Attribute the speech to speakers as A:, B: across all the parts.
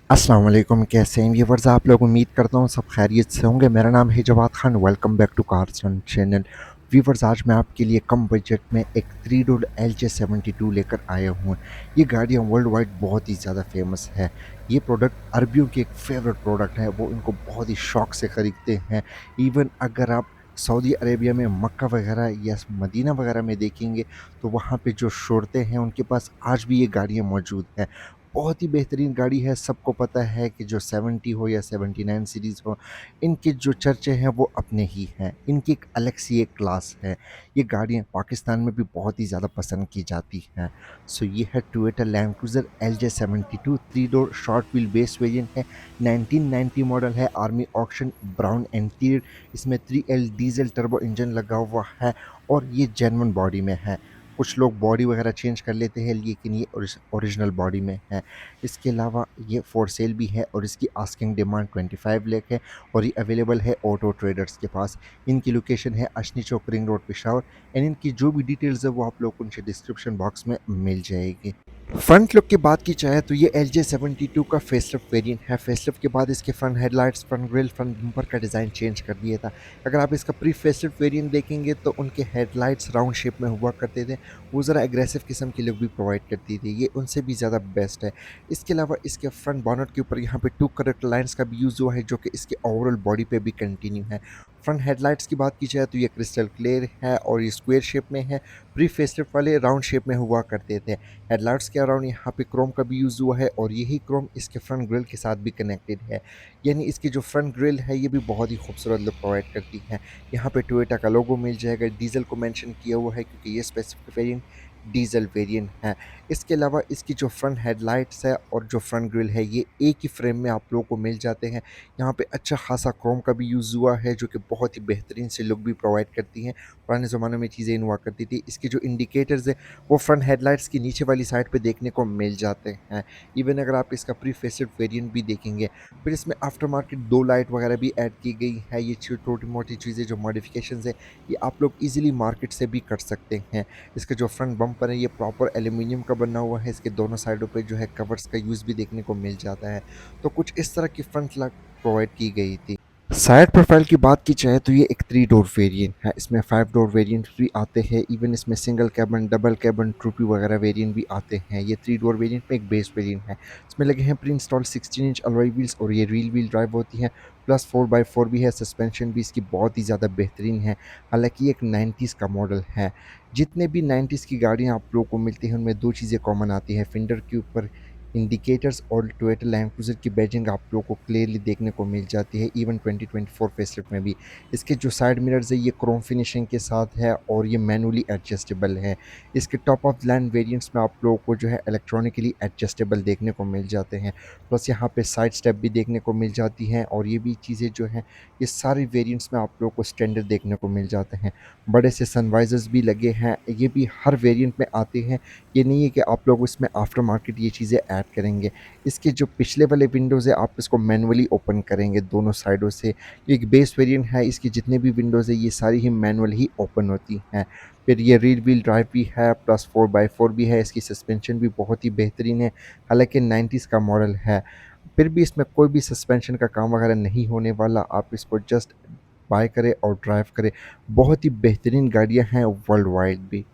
A: अस्सलाम वालेकुम, कैसे हैं व्यूअर्स आप लोग। उम्मीद करता हूँ सब खैरियत से होंगे। मेरा नाम है Jawad Khan. Welcome back to Carson channel. Viewers, आज मैं आपके लिए कम बजट में एक 3 डोर LJ72 लेकर आया हूँ। ये गाड़ियाँ वर्ल्ड वाइड बहुत ही ज़्यादा फेमस है। ये प्रोडक्ट अरबियों की एक फेवरेट प्रोडक्ट है, वो इनको बहुत ही शौक से ख़रीदते हैं। इवन अगर आप सऊदी अरेबिया में मक्का वगैरह या मदीना वगैरह में देखेंगे तो वहाँ पे जो शोरते हैं उनके पास आज भी ये गाड़ियाँ मौजूद हैं। बहुत ही बेहतरीन गाड़ी है। सबको पता है कि जो 70 हो या 79 सीरीज़ हो, इनके जो चर्चे हैं वो अपने ही हैं। इनकी एक अलग सी एक क्लास है। ये गाड़ियाँ पाकिस्तान में भी बहुत ही ज़्यादा पसंद की जाती हैं। सो ये है Toyota land cruiser LJ72 3 door short wheel base variant है। 1990 मॉडल है। Army auction brown interior. इसमें 3L डीजल टर्बो इंजन लगा हुआ है और ये जेन्युइन बॉडी में है। कुछ लोग बॉडी वगैरह चेंज कर लेते हैं, लेकिन ये ओरिजिनल बॉडी में है। इसके अलावा ये फॉर सेल भी है और इसकी आस्किंग डिमांड 25 लाख है और ये अवेलेबल है ऑटो ट्रेडर्स के पास। इनकी लोकेशन है अशनी चौक, रिंग रोड, पेशावर। एंड इनकी जो भी डिटेल्स है वो आप लोग को नीचे डिस्क्रिप्शन बॉक्स में मिल जाएगी। फ्रंट लुक की बात की जाए तो ये LJ72 का फेसलिफ्ट वेरिएंट है। फेसलिफ्ट के बाद इसके front headlights, front grille, front bumper का डिज़ाइन चेंज कर दिया था। अगर आप इसका प्री फेसलिफ्ट वेरिएंट देखेंगे तो उनके हेडलाइट्स राउंड शेप में हुआ करते थे। वो ज़रा एग्रेसिव किस्म की लुक भी प्रोवाइड करती थी। ये उनसे भी ज़्यादा बेस्ट है। इसके अलावा इसके फ्रंट बॉनेट के ऊपर यहाँ पे 2 करेक्ट लाइन्स का भी यूज़ हुआ है, जो कि इसके ओवरऑल बॉडी पे भी कंटिन्यू है। फ्रंट हेडलाइट्स की बात की जाए तो ये क्रिस्टल क्लियर है और ये स्क्वायर शेप में है। प्री फेसलिफ्ट वाले राउंड शेप में हुआ करते थे। हेडलाइट्स के अराउंड यहाँ पे क्रोम का भी यूज़ हुआ है और यही क्रोम इसके फ्रंट ग्रिल के साथ भी कनेक्टेड है। यानी इसकी जो फ्रंट ग्रिल है ये भी बहुत ही खूबसूरत लुक प्रोवाइड करती है। यहाँ पे टोयोटा का लोगो मिल जाएगा। डीजल को मेंशन किया हुआ है क्योंकि ये स्पेसिफिक वेरिएंट डीजल वेरिएंट है। इसके अलावा इसकी जो फ्रंट हेडलाइट्स है और जो फ्रंट ग्रिल है ये एक ही फ्रेम में आप लोगों को मिल जाते हैं। यहाँ पे अच्छा खासा क्रोम का भी यूज़ हुआ है, जो कि बहुत ही बेहतरीन से लुक भी प्रोवाइड करती हैं। पुराने ज़माने में चीज़ें इन हुआ करती थी। इसके जो इंडिकेटर्स है वो फ्रंट हेडलाइट्स की नीचे वाली साइड पे देखने को मिल जाते हैं। इवन अगर आप इसका प्री फेस्ड वेरिएंट भी देखेंगे, फिर इसमें आफ्टर मार्केट 2 लाइट वगैरह भी ऐड की गई है। ये छोटी मोटी चीज़ें जो मॉडिफिकेशंस है ये आप लोग इजीली मार्केट से भी कर सकते हैं। इसका जो फ्रंट बम्पर है ये प्रॉपर एल्यूमिनियम का बना हुआ है। इसके दोनों साइडों पे जो है कवर्स का यूज़ भी देखने को मिल जाता है। तो कुछ इस तरह की फ्रंट लाइट प्रोवाइड की गई थी। साइड प्रोफाइल की बात की जाए तो ये एक 3 डोर वेरिएंट है। इसमें 5 डोर वेरिएंट भी आते हैं। इवन इसमें सिंगल कैबिन, डबल कैबिन, ट्रूपी वगैरह वेरिएंट भी आते हैं। ये 3 डोर वेरिएंट में एक बेस वेरिएंट है। इसमें लगे हैं pre install 16 inch alloy wheels और ये रियल व्हील ड्राइव होती है। प्लस 4x4 भी है। सस्पेंशन भी इसकी बहुत ही ज़्यादा बेहतरीन है। हालांकि ये एक 90s का मॉडल है। जितने भी 90s की गाड़ियाँ आप लोगों को मिलती हैं उनमें दो चीज़ें कॉमन आती हैं। फेंडर के ऊपर इंडिकेटर्स और टोयोटा लैंड क्रूज़र की बैजिंग आप लोगों को क्लियरली देखने को मिल जाती है। इवन 2024 फेसलिफ्ट में भी इसके जो साइड मिरर्स है ये क्रोम फिनिशिंग के साथ है और ये मैनुअली एडजस्टेबल है। इसके टॉप ऑफ लैंड वेरिएंट्स में आप लोगों को जो है इलेक्ट्रॉनिकली एडजस्टेबल देखने को मिल जाते हैं। प्लस यहाँ पे साइड स्टेप भी देखने को मिल जाती हैं और ये भी चीज़ें जो हैं ये सारी वेरिएंट्स में आप लोगों को स्टैंडर्ड देखने को मिल जाते हैं। बड़े से सनवाइजर्स भी लगे हैं, ये भी हर वेरिएंट में आते हैं। ये नहीं है कि आप लोग इसमें आफ्टर मार्केट ये चीज़ें ऐड करेंगे। इसके जो पिछले वाले विंडोज़ है आप इसको मैनुअली ओपन करेंगे दोनों साइडों से। ये एक बेस वेरिएंट है, इसकी जितनी भी विंडोज़ है ये सारी ही मैनुअल ही ओपन होती हैं। फिर ये रियर व्हील ड्राइव भी है, प्लस 4x4 भी है। इसकी सस्पेंशन भी बहुत ही बेहतरीन है। हालाँकि 90s का मॉडल है, फिर भी इसमें कोई भी सस्पेंशन का काम वगैरह नहीं होने वाला। आप इसको जस्ट बाय करें और ड्राइव करें। बहुत ही बेहतरीन गाड़ियाँ हैं वर्ल्ड वाइड भी।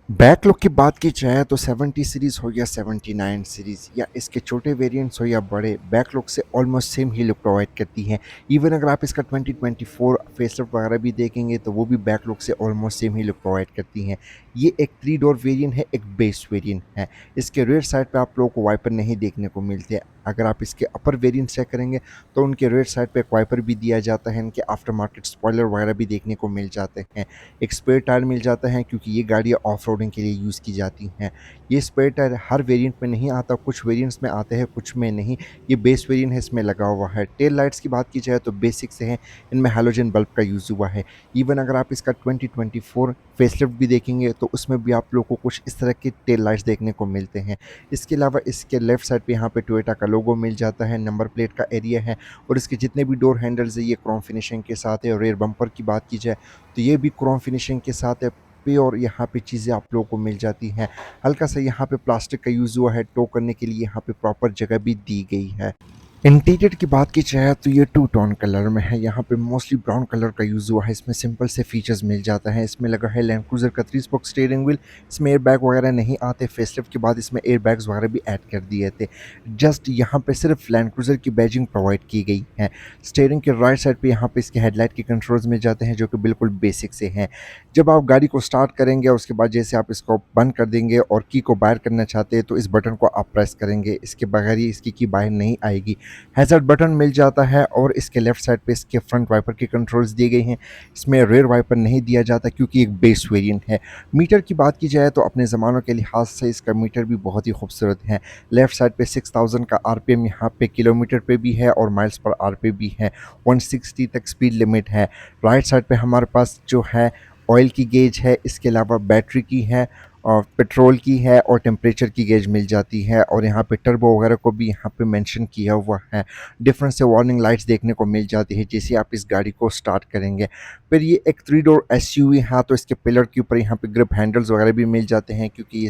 A: बैकलॉग की बात की जाए तो 70 सीरीज़ हो या 79 सीरीज़ या इसके छोटे वेरिएंट्स हो या बड़े, बैकलॉग से ऑलमोस्ट सेम ही लुक प्रोवाइड करती हैं। इवन अगर आप इसका 2024 फेसलिफ्ट वगैरह भी देखेंगे तो वो भी बैकलॉग से ऑलमोस्ट सेम ही लुक प्रोवाइड करती हैं। ये एक 3 डोर वेरिएंट है, एक बेस वेरिएंट है। इसके रेयर साइड पे आप लोगों को वाइपर नहीं देखने को मिलते। अगर आप इसके अपर वेरिएंट चेक करेंगे तो उनके रेयर साइड पे एक वाइपर भी दिया जाता है। इनके आफ्टर मार्केट स्पॉइलर वगैरह भी देखने को मिल जाते हैं। एक स्पेयर टायर मिल जाता है क्योंकि ये गाड़ियाँ ऑफ रोडिंग के लिए यूज़ की जाती हैं। ये स्पेयर टायर हर वेरिएंट में नहीं आता, कुछ वेरिएंट्स में आते हैं, कुछ में नहीं। ये बेस वेरिएंट है, इसमें लगा हुआ है। टेल लाइट्स की बात की जाए तो बेसिक से हैं, इनमें हैलोजन बल्ब का यूज़ हुआ है। इवन अगर आप इसका 2024 फेसलिफ्ट भी देखेंगे तो उसमें भी आप लोगों को कुछ इस तरह के टेल लाइट्स देखने को मिलते हैं। इसके अलावा इसके लेफ्ट साइड पे यहाँ पे टोयोटा का लोगो मिल जाता है, नंबर प्लेट का एरिया है और इसके जितने भी डोर हैंडल्स है ये क्रोम फिनिशिंग के साथ है। और रेयर बम्पर की बात की जाए तो ये भी क्रोम फिनिशिंग के साथ है। प्योर यहाँ पे चीज़ें आप लोगों को मिल जाती हैं। हल्का सा यहाँ पे प्लास्टिक का यूज़ हुआ है, टो करने के लिए यहाँ पे प्रॉपर जगह भी दी गई है। इंटीरियर की बात की जाए तो ये टू टोन कलर में है। यहाँ पे मोस्टली ब्राउन कलर का यूज़ हुआ है। इसमें सिंपल से फीचर्स मिल जाता है। इसमें लगा है लैंड क्रूज़र का 3 स्पोक स्टीयरिंग व्हील। इसमें एयर बैग वगैरह नहीं आते। फेसलिफ्ट के बाद इसमें एयर बैग्स वगैरह भी ऐड कर दिए थे। जस्ट यहाँ पे सिर्फ लैंड क्रूज़र की बैजिंग प्रोवाइड की गई है। स्टीयरिंग के राइट साइड पे यहाँ पे इसके हेडलाइट के कंट्रोल्स मिल जाते हैं, जो कि बिल्कुल बेसिक से हैं। जब आप गाड़ी को स्टार्ट करेंगे उसके बाद जैसे आप इसको बंद कर देंगे और की को बाहर करना चाहते हैं तो इस बटन को आप प्रेस करेंगे। इसके बगैर ही इसकी की बाहर नहीं आएगी। हैज़र्ड बटन मिल जाता है और इसके लेफ्ट साइड पे इसके फ्रंट वाइपर के कंट्रोल्स दिए गए हैं। इसमें रेयर वाइपर नहीं दिया जाता क्योंकि एक बेस वेरिएंट है। मीटर की बात की जाए तो अपने ज़मानों के लिहाज से इसका मीटर भी बहुत ही खूबसूरत है। लेफ्ट साइड पे 6000 का आरपीएम यहाँ पे किलोमीटर पे भी है और माइल्स पर आर पे भी है। 160 तक स्पीड लिमिट है। राइट साइड पे हमारे पास जो है ऑयल की गेज है, इसके अलावा बैटरी की है और पेट्रोल की है और टेम्परेचर की गेज मिल जाती है। और यहाँ पे टर्बो वगैरह को भी यहाँ पे मेंशन किया हुआ है। डिफरेंट से वार्निंग लाइट्स देखने को मिल जाती है जैसे आप इस गाड़ी को स्टार्ट करेंगे। फिर ये एक 3 डोर एसयूवी है तो इसके पिलर के ऊपर यहाँ पे ग्रिप हैंडल्स वगैरह भी मिल जाते हैं क्योंकि ये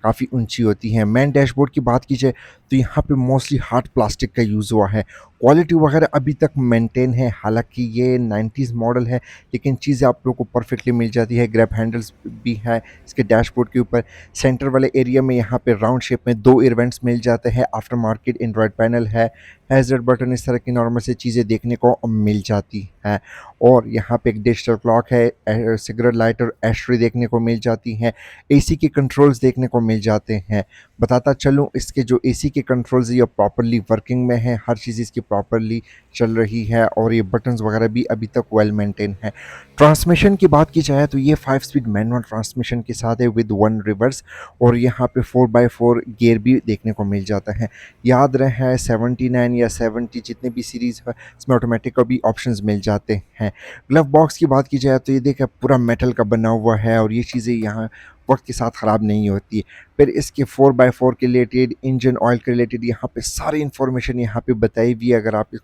A: काफ़ी ऊंची होती हैं। मेन डैशबोर्ड की बात की जाए तो यहाँ पे मोस्टली हार्ड प्लास्टिक का यूज़ हुआ है। क्वालिटी वगैरह अभी तक मेंटेन है, हालांकि ये 90s मॉडल है लेकिन चीज़ें आप लोगों को परफेक्टली मिल जाती है। ग्रैब हैंडल्स भी है इसके डैशबोर्ड के ऊपर। सेंटर वाले एरिया में यहाँ पे राउंड शेप में 2 एयर वेंट्स मिल जाते हैं। आफ्टर मार्केट एंड्रॉयड पैनल है। हैज़र्ड बटन, इस तरह की नॉर्मल से चीज़ें देखने को मिल जाती हैं। और यहाँ पे एक डिजिटल क्लॉक है, सिगरेट लाइटर एस्ट्री देखने को मिल जाती हैं। एसी के कंट्रोल्स देखने को मिल जाते हैं। बताता चलूँ इसके जो एसी के कंट्रोल्स ये प्रॉपरली वर्किंग में है, हर चीज़ इसकी प्रॉपरली चल रही है और ये बटन्स वगैरह भी अभी तक वेल मेंटेन है। ट्रांसमिशन की बात की जाए तो ये 5 स्पीड मैनुअल ट्रांसमिशन के साथ है विद 1 रिवर्स और यहाँ पे 4x4 गियर भी देखने को मिल जाता है। याद रहे 79 या 70 जितने भी सीरीज़ है इसमें ऑटोमेटिक का भी ऑप्शंस मिल जाते हैं। ग्लव बॉक्स की बात की जाए तो ये देखिए पूरा मेटल का बना हुआ है और ये चीज़ें यहाँ वक्त के साथ ख़राब नहीं होती। फिर इसके 4x4 के रिलेटेड, इंजन ऑयल के रिलेटेड यहाँ पे सारी इन्फॉर्मेशन यहाँ पे बताई हुई है। अगर आप इस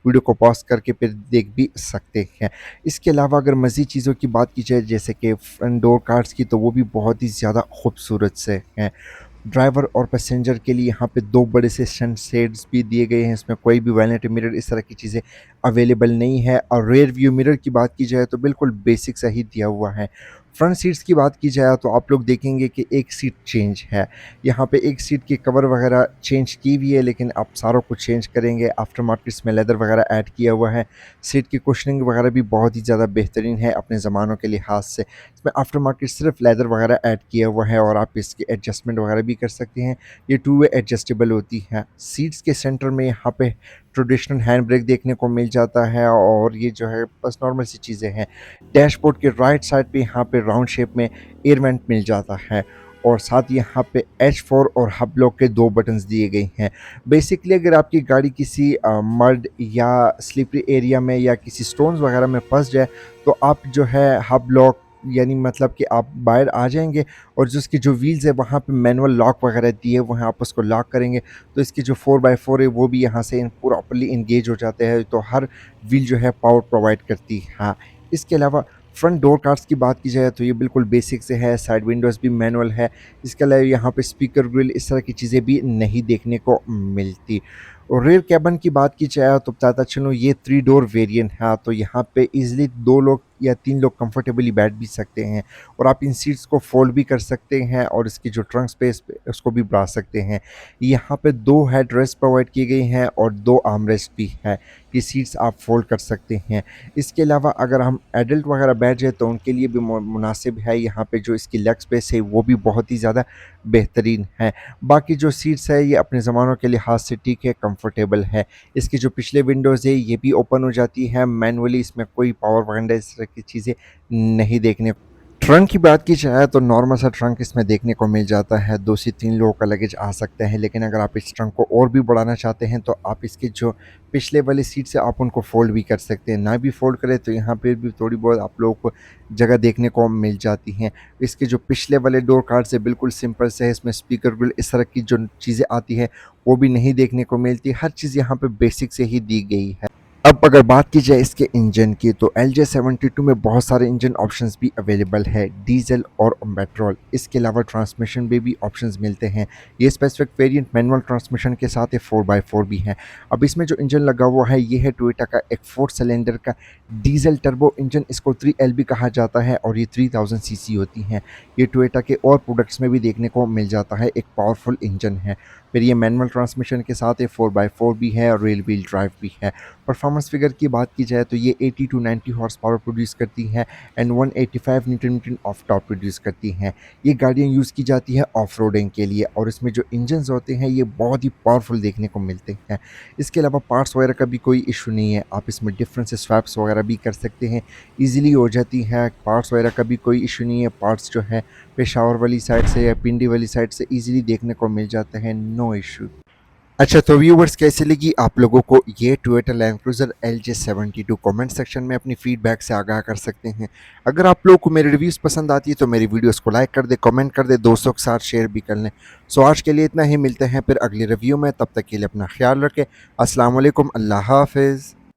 A: वीडियो को पॉज करके फिर देख भी सकते हैं। इसके अलावा अगर मज़ीद चीज़ों की बात की जाए जैसे कि फ्रंट डोर कार्ड्स की तो वो भी बहुत ही ज़्यादा खूबसूरत से हैं। ड्राइवर और पैसेंजर के लिए यहाँ पे 2 बड़े से सन शेड्स भी दिए गए हैं। इसमें कोई भी वैनिटी मिरर इस तरह की चीज़ें अवेलेबल नहीं है। और रेयर व्यू मिरर की बात की जाए तो बिल्कुल बेसिक सा ही दिया हुआ है। फ्रंट सीट्स की बात की जाए तो आप लोग देखेंगे कि एक सीट चेंज है। यहाँ पे एक सीट की कवर वगैरह चेंज की हुई है लेकिन आप सारों को चेंज करेंगे। आफ्टर मार्केट्स में लेदर वगैरह ऐड किया हुआ है। सीट की कुशनिंग वगैरह भी बहुत ही ज़्यादा बेहतरीन है अपने ज़मानों के लिहाज से। इसमें आफ्टर मार्केट सिर्फ लेदर वगैरह ऐड किया हुआ है और आप इसकी एडजस्टमेंट वगैरह भी कर सकते हैं। ये 2 वे एडजस्टेबल होती है। सीट्स के सेंटर में यहाँ पे ट्रेडिशनल हैंड ब्रेक देखने को मिल जाता है और ये जो है बस नॉर्मल सी चीज़ें हैं। डैशबोर्ड के राइट साइड पे यहाँ पे राउंड शेप में एयर वेंट मिल जाता है और साथ ही यहाँ पे H4 और हब लॉक के 2 बटन्स दिए गए हैं। बेसिकली अगर आपकी गाड़ी किसी मड या स्लिपरी एरिया में या किसी स्टोन्स वगैरह में फंस जाए तो आप जो है हब लॉक यानी मतलब कि आप बाहर आ जाएंगे और जो इसकी जो व्हील्स है वहाँ पे मैनुअल लॉक वगैरह दिए हुए हैं, आप उसको लॉक करेंगे तो इसकी जो 4x4 है वो भी यहाँ से प्रॉपरली इंगेज हो जाते हैं तो हर व्हील जो है पावर प्रोवाइड करती है। हाँ, इसके अलावा फ्रंट डोर कार्ड्स की बात की जाए तो ये बिल्कुल बेसिक से है। साइड विंडोज़ भी मैनुअल है। इसके अलावा यहाँ पे स्पीकर ग्रिल इस तरह की चीज़ें भी नहीं देखने को मिलती। और रेयर कैबिन की बात की जाए तो बताता चलूँ ये 3 डोर वेरिएंट है तो यहाँ पे इजीली 2 लोग या 3 लोग कंफर्टेबली बैठ भी सकते हैं और आप इन सीट्स को फोल्ड भी कर सकते हैं और इसकी जो ट्रंक स्पेस उसको भी बढ़ा सकते हैं। यहाँ पे 2 हेड रेस्ट प्रोवाइड की गई हैं और 2 आर्मरेस्ट भी है। ये सीट्स आप फोल्ड कर सकते हैं। इसके अलावा अगर हम एडल्ट वगैरह बैठ जाए तो उनके लिए भी मुनासिब है। यहाँ पे जो इसकी लेग स्पेस है वो भी बहुत ही ज़्यादा बेहतरीन है। बाकी जो सीट्स है ये अपने ज़मानों के लिहाज से ठीक है, कंफर्टेबल है। इसकी जो पिछले विंडोज़ है ये भी ओपन हो जाती है मैनुअली। इसमें कोई पावर वगैरह इस तरह की चीज़ें नहीं देखने। ट्रंक की बात की जाए तो नॉर्मल सा ट्रंक इसमें देखने को मिल जाता है। 2 से 3 लोगों का लगेज आ सकता है लेकिन अगर आप इस ट्रंक को और भी बढ़ाना चाहते हैं तो आप इसके जो पिछले वाली सीट से आप उनको फोल्ड भी कर सकते हैं। ना भी फोल्ड करें तो यहाँ पे भी थोड़ी बहुत आप लोगों को जगह देखने को मिल जाती हैं। इसके जो पिछले वाले डोर कार्ड से बिल्कुल सिंपल से है। इसमें स्पीकर ग्रिल इस तरह की जो चीज़ें आती है वो भी नहीं देखने को मिलती। हर चीज़ यहाँ पे बेसिक से ही दी गई है। अब अगर बात की जाए इसके इंजन की तो LJ72 में बहुत सारे इंजन ऑप्शंस भी अवेलेबल है, डीजल और पेट्रोल। इसके अलावा ट्रांसमिशन में भी ऑप्शंस मिलते हैं। ये स्पेसिफिक वेरिएंट मैनुअल ट्रांसमिशन के साथ ये 4x4 भी है। अब इसमें जो इंजन लगा हुआ है ये है टोयोटा का एक 4 सिलेंडर का डीजल टर्बो इंजन। इसको 3LB कहा जाता है और ये 3000 सीसी होती है। ये टोयोटा के और प्रोडक्ट्स में भी देखने को मिल जाता है, एक पावरफुल इंजन है। फिर ये मैनुअल ट्रांसमिशन के साथ ये 4x4 भी है और रेल व्हील ड्राइव भी है। परफॉर्मेंस फिगर की बात की जाए तो ये 80 टू 90 हॉर्स पावर प्रोड्यूस करती हैं एंड 185 न्यूटन मीटर ऑफ टॉप प्रोड्यूस करती हैं। ये गाड़ियाँ यूज़ की जाती है ऑफ रोडिंग के लिए और इसमें जो इंजन्स होते हैं ये बहुत ही पावरफुल देखने को मिलते हैं। इसके अलावा पार्ट्स वगैरह का भी कोई इशू नहीं है, आप इसमें डिफरेंट से स्वैप्स वगैरह भी कर सकते हैं, ईजिली हो जाती है। पार्ट्स वगैरह का भी कोई इशू नहीं है, पार्ट्स जो है पेशावर वाली साइड से या पिंडी वाली साइड से ईजिली देखने को मिल जाते हैं, नो इशू। अच्छा तो व्यूवर्स, कैसे लगी आप लोगों को ये Toyota land cruiser LJ72? Comment section में अपनी फीडबैक से आगाह कर सकते हैं। अगर आप लोगों को मेरी रिव्यूज़ पसंद आती है तो मेरी वीडियोस को लाइक कर दे, कमेंट कर दे, दोस्तों के साथ शेयर भी कर लें। सो आज के लिए इतना ही, मिलते हैं फिर अगली रिव्यू में, तब तक के लिए अपना ख्याल रखें। अस्सलाम वालेकुम, अल्लाह हाफ़िज़।